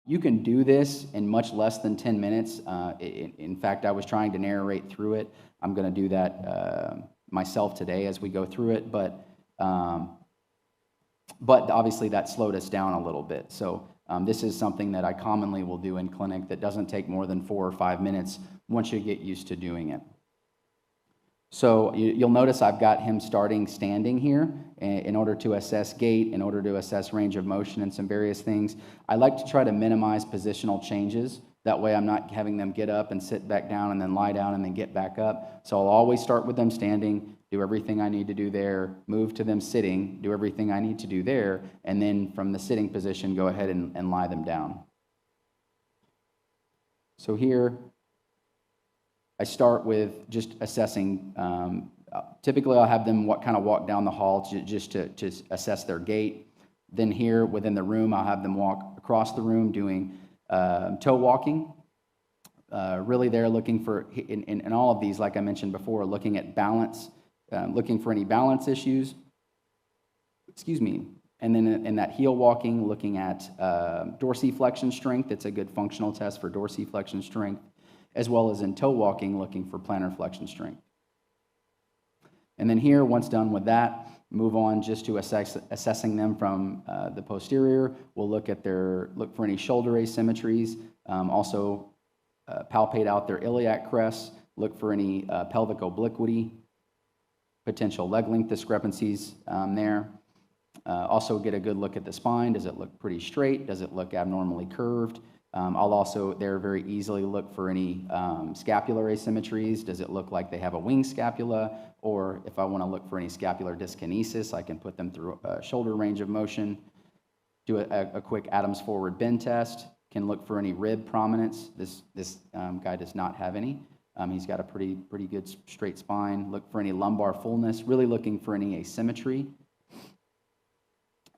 You can do this in much less than 10 minutes. In fact, I was trying to narrate through it. I'm going to do that myself today as we go through it, but obviously that slowed us down a little bit. So this is something that I commonly will do in clinic that doesn't take more than 4 or 5 minutes once you get used to doing it. So you'll notice I've got him starting standing here in order to assess gait, in order to assess range of motion and some various things. I like to try to minimize positional changes. That way I'm not having them get up and sit back down and then lie down and then get back up. So I'll always start with them standing, do everything I need to do there, move to them sitting, do everything I need to do there, and then from the sitting position, go ahead and lie them down. So here, I start with just assessing. Typically, I'll have them kind of walk down the hall just to assess their gait. Then here within the room, I'll have them walk across the room doing toe walking. Really, they're looking for, in all of these, like I mentioned before, looking at balance, looking for any balance issues. Excuse me. And then in that heel walking, looking at dorsiflexion strength. It's a good functional test for dorsiflexion strength, as well as in toe walking, looking for plantar flexion strength. And then here, once done with that, move on just to assessing them from the posterior. We'll look for any shoulder asymmetries, also palpate out their iliac crests, look for any pelvic obliquity, potential leg length discrepancies there. Also get a good look at the spine. Does it look pretty straight? Does it look abnormally curved? I'll also there very easily look for any scapular asymmetries. Does it look like they have a wing scapula? Or if I want to look for any scapular dyskinesis, I can put them through a shoulder range of motion. Do a quick Adams forward bend test. Can look for any rib prominence. This guy does not have any. He's got a pretty good straight spine. Look for any lumbar fullness. Really looking for any asymmetry.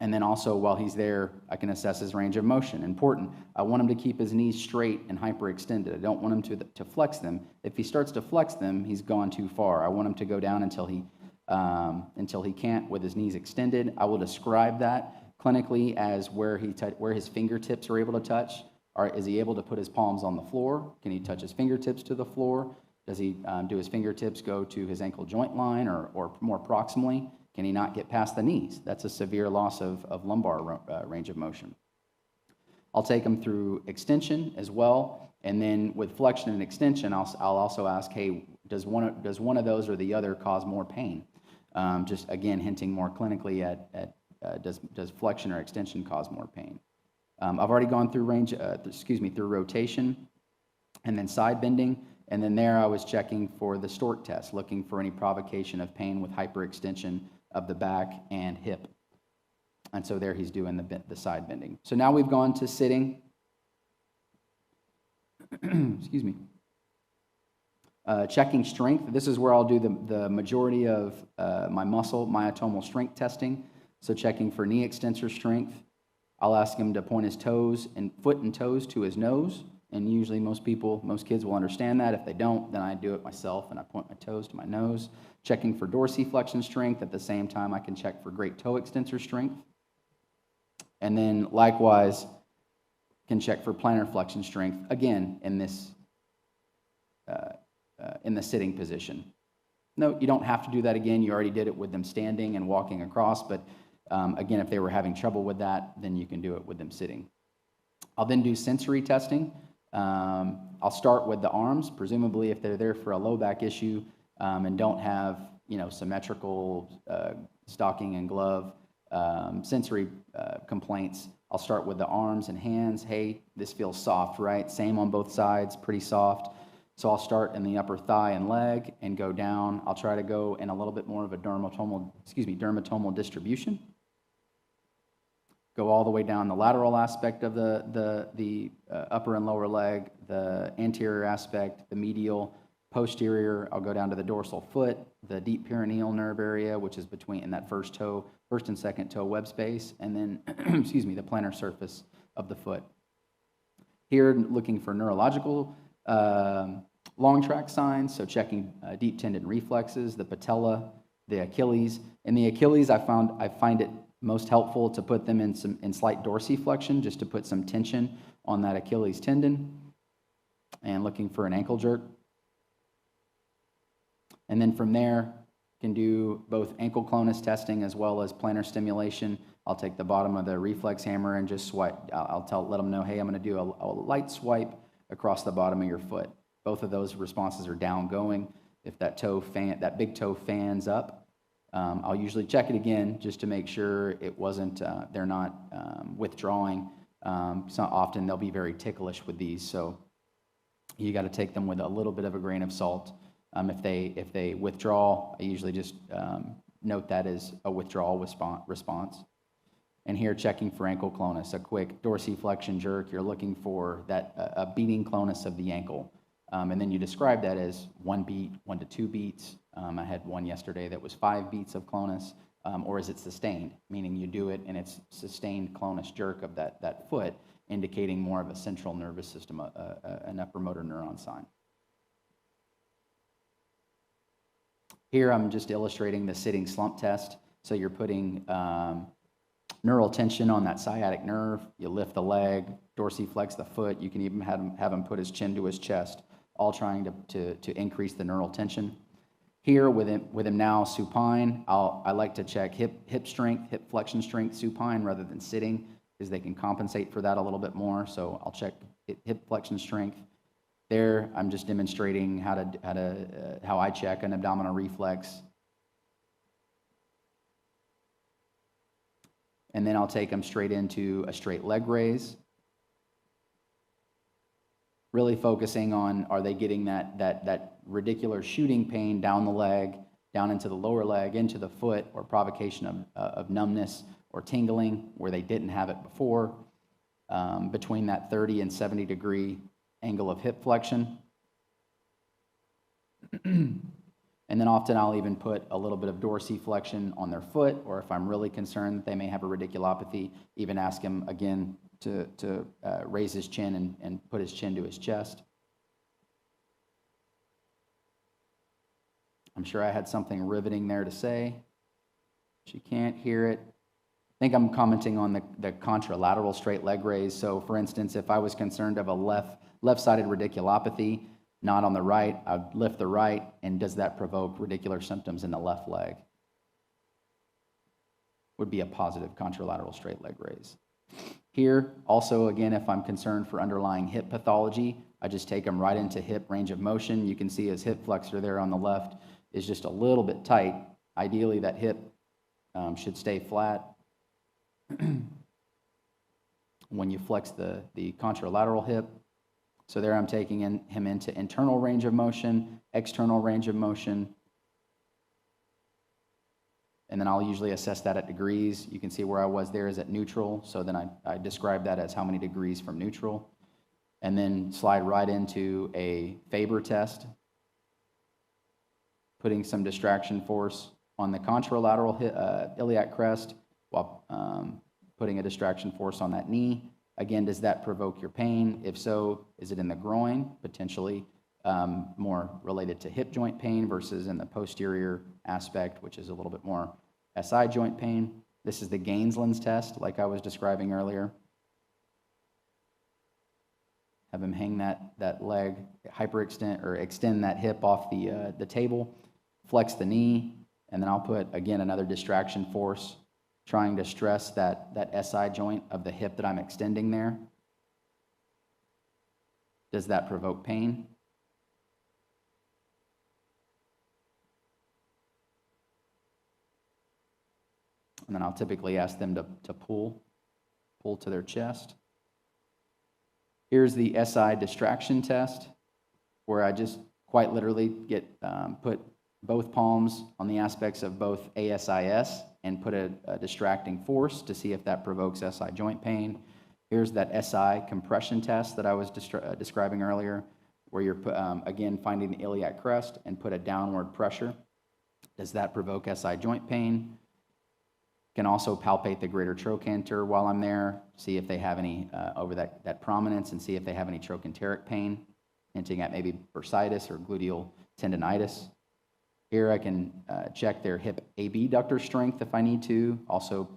And then also, while he's there, I can assess his range of motion. Important, I want him to keep his knees straight and hyperextended. I don't want him to flex them. If he starts to flex them, he's gone too far. I want him to go down until he can't with his knees extended. I will describe that clinically as where his fingertips are able to touch. Is he able to put his palms on the floor? Can he touch his fingertips to the floor? Does he do his fingertips go to his ankle joint line or more proximally? Can he not get past the knees? That's a severe loss of lumbar range of motion. I'll take him through extension as well, and then with flexion and extension, I'll also ask, hey, does one of those or the other cause more pain? Just again, hinting more clinically at does flexion or extension cause more pain? I've already gone through through rotation, and then side bending. And then there I was checking for the Stork test, looking for any provocation of pain with hyperextension of the back and hip. And so there he's doing the side bending. So now we've gone to sitting. Excuse me. Checking strength. This is where I'll do the majority of my muscle myotomal strength testing. So checking for knee extensor strength. I'll ask him to point his toes and foot and toes to his nose. And usually most kids will understand that. If they don't, then I do it myself and I point my toes to my nose. Checking for dorsiflexion strength. At the same time, I can check for great toe extensor strength. And then likewise, can check for plantar flexion strength, again, in this in the sitting position. No, you don't have to do that again. You already did it with them standing and walking across, but again, if they were having trouble with that, then you can do it with them sitting. I'll then do sensory testing. I'll start with the arms, presumably if they're there for a low back issue and don't have symmetrical stocking and glove sensory complaints. I'll start with the arms and hands. Hey, this feels soft, right? Same on both sides, pretty soft. So I'll start in the upper thigh and leg and go down. I'll try to go in a little bit more of a dermatomal distribution. Go all the way down the lateral aspect of the upper and lower leg, the anterior aspect, the medial, posterior. I'll go down to the dorsal foot, the deep perineal nerve area, which is in that first and second toe web space, and then, the plantar surface of the foot. Here, looking for neurological long track signs, so checking deep tendon reflexes, the patella, the Achilles. In the Achilles, I find it most helpful to put them in slight dorsiflexion, just to put some tension on that Achilles tendon and looking for an ankle jerk. And then from there, can do both ankle clonus testing as well as plantar stimulation. I'll take the bottom of the reflex hammer and just swipe. Let them know, hey, I'm going to do a light swipe across the bottom of your foot. Both of those responses are down going. If that big toe fans up, I'll usually check it again just to make sure it wasn't. They're not withdrawing. So often they'll be very ticklish with these, so you got to take them with a little bit of a grain of salt. If they withdraw, I usually just note that as a withdrawal response. And here, checking for ankle clonus, a quick dorsiflexion jerk. You're looking for that a beating clonus of the ankle, and then you describe that as 1 beat, 1 to 2 beats. I had one yesterday that was 5 beats of clonus, or is it sustained, meaning you do it and it's sustained clonus jerk of that foot, indicating more of a central nervous system, an upper motor neuron sign. Here I'm just illustrating the sitting slump test. So you're putting neural tension on that sciatic nerve. You lift the leg, dorsiflex the foot. You can even have him put his chin to his chest, all trying to increase the neural tension. Here with him now supine, I like to check hip strength, hip flexion strength supine rather than sitting, because they can compensate for that a little bit more. So I'll check hip flexion strength. There, I'm just demonstrating how I check an abdominal reflex. And then I'll take them straight into a straight leg raise. Really focusing on, are they getting that radicular shooting pain down the leg, down into the lower leg, into the foot, or provocation of numbness or tingling where they didn't have it before, between that 30 and 70 degree angle of hip flexion. And then often I'll even put a little bit of dorsiflexion on their foot, or if I'm really concerned that they may have a radiculopathy, even ask him again to raise his chin and put his chin to his chest. I'm sure I had something riveting there to say. She can't hear it. I think I'm commenting on the contralateral straight leg raise. So for instance, if I was concerned of a left-sided radiculopathy, not on the right, I'd lift the right, and does that provoke radicular symptoms in the left leg? Would be a positive contralateral straight leg raise. Here, also again, if I'm concerned for underlying hip pathology, I just take them right into hip range of motion. You can see his hip flexor there on the left is just a little bit tight. Ideally, that hip should stay flat. When you flex the contralateral hip. So there I'm taking him into internal range of motion, external range of motion, and then I'll usually assess that at degrees. You can see where I was there is at neutral, so then I describe that as how many degrees from neutral, and then slide right into a Faber test, putting some distraction force on the contralateral iliac crest while putting a distraction force on that knee. Again, does that provoke your pain? If so, is it in the groin? Potentially more related to hip joint pain versus in the posterior aspect, which is a little bit more SI joint pain. This is the Gainsland's test, like I was describing earlier. Have him hang that leg, hyperextend or extend that hip off the table, flex the knee, and then I'll put, again, another distraction force, trying to stress that SI joint of the hip that I'm extending there. Does that provoke pain? And then I'll typically ask them to pull to their chest. Here's the SI distraction test, where I just quite literally put both palms on the aspects of both ASIS and put a distracting force to see if that provokes SI joint pain. Here's that SI compression test that I was describing earlier, where you're, again, finding the iliac crest and put a downward pressure. Does that provoke SI joint pain? Can also palpate the greater trochanter while I'm there, see if they have any over that prominence, and see if they have any trochanteric pain, hinting at maybe bursitis or gluteal tendinitis. Here I can check their hip abductor strength if I need to. Also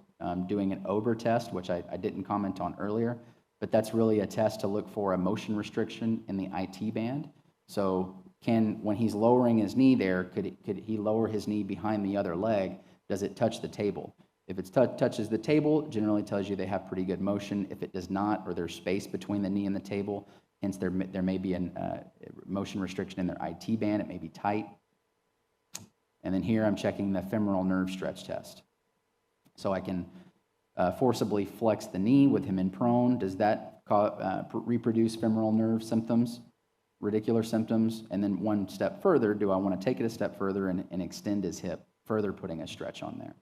doing an Ober test, which I didn't comment on earlier. but that's really a test to look for a motion restriction in the IT band. So when he's lowering his knee there, could he lower his knee behind the other leg? Does it touch the table? If it touches the table, it generally tells you they have pretty good motion. If it does not, or there's space between the knee and the table, hence there may be a motion restriction in their IT band. It may be tight. And then here I'm checking the femoral nerve stretch test. So I can forcibly flex the knee with him in prone. Does that reproduce femoral nerve symptoms, radicular symptoms? And then one step further, do I want to take it a step further and extend his hip, further putting a stretch on there?